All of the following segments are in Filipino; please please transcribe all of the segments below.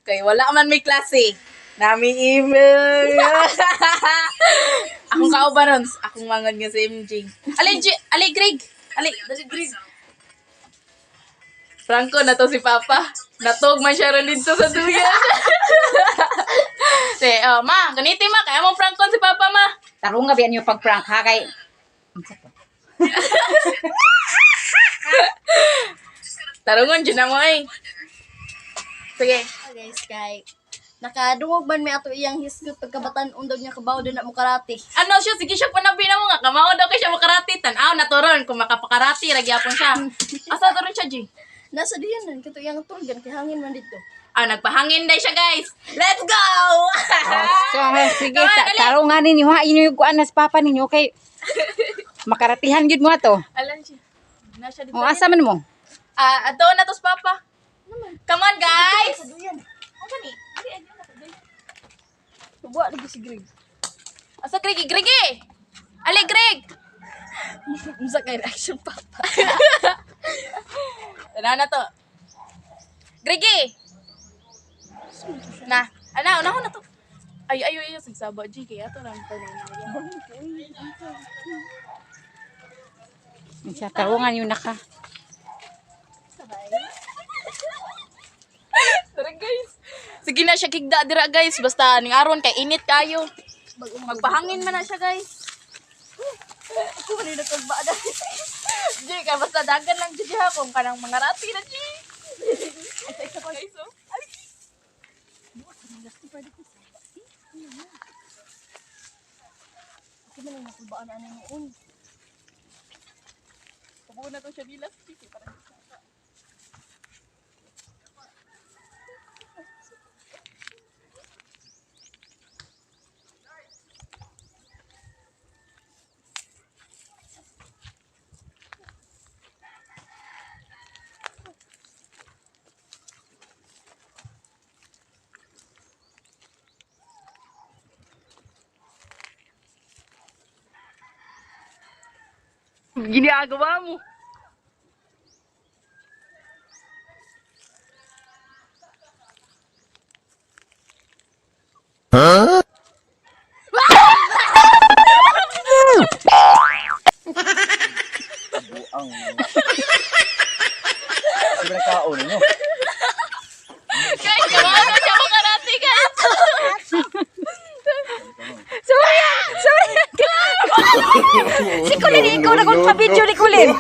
Kay wala man may klase. Nami email. Akong kaubaron. Akong mangod nga sa MJ. Ali Greg. Ali Greg. Franco na to si Papa. Natog man siya rin dito sa duyan. Ma, ganiti ma. Kaya mong Franco si Papa, ma. Tarong nga biyan yung pag-prank ha kay. Tarungon, dyan na mo eh. Sige. Guys, kay nakadungog man may ato iyang hisgot pagkabataan daw niya kabaw din na mo karate. Ano siya? Sige siya panabi na mo nga. Kamao daw kay siya makarati. Tanaw, naturon. Kung makapakarati, ragyapon siya. Asa turon siya, G? Nasa diyan nan kito iyang turgan kay hangin man dito. Nagpahangin day siya, guys. Let's go! So, sige, Come on, dali. tarungan ninyo ha. Inyo yung kuan na sa papa ninyo kay makaratihan yun mo to. Alam siya. Nasa dito. O, asa man mo? Ato na tos, Papa. Come on, guys! Ano ni? Subuan lagi si Greg. Asa Greg? Ali, Greg! Unsa kay reaction papa? Tara na to. Gregi! Na. Unahon na to. Ay, sagsaba, G. Kaya ito lang. Siya, tarungan yun naka. Tara, guys. Sige na siya kigda dira, guys. Basta ning aron kay init kayo. Magpahangin man na siya, guys. Ako man na kagbada. G, kaya basta dagan lang G ha kung kanang mga rati na G. Isa pa guys, oh. Ay. Ako man na kagbaan ana noon. Kabuo na to siya dilas. Parang ginagawa mo. Ang sobrang kaon ninyo. Guys, kawawa na siya makarati, guys. Si Kulin, ikaw na kung pa-video ni Kulin.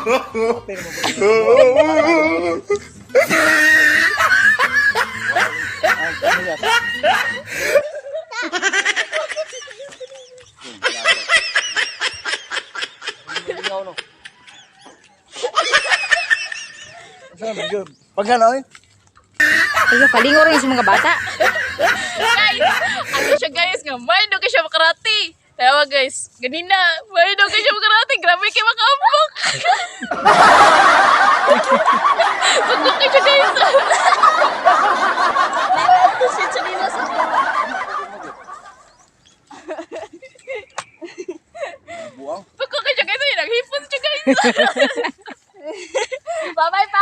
Pagano eh? Iyo, kalingo rin sa mga bata. Guys, ano siya guys nga, may daw kayo siya makarati. Tawa guys, ganina, may daw kayo siya makarati. Grabe kayo makaambok. Sugod kayo siya guys. Shit sa dinas. Buang. Sugod kayo siya guys. Naghipon siya guys. Bye-bye pa.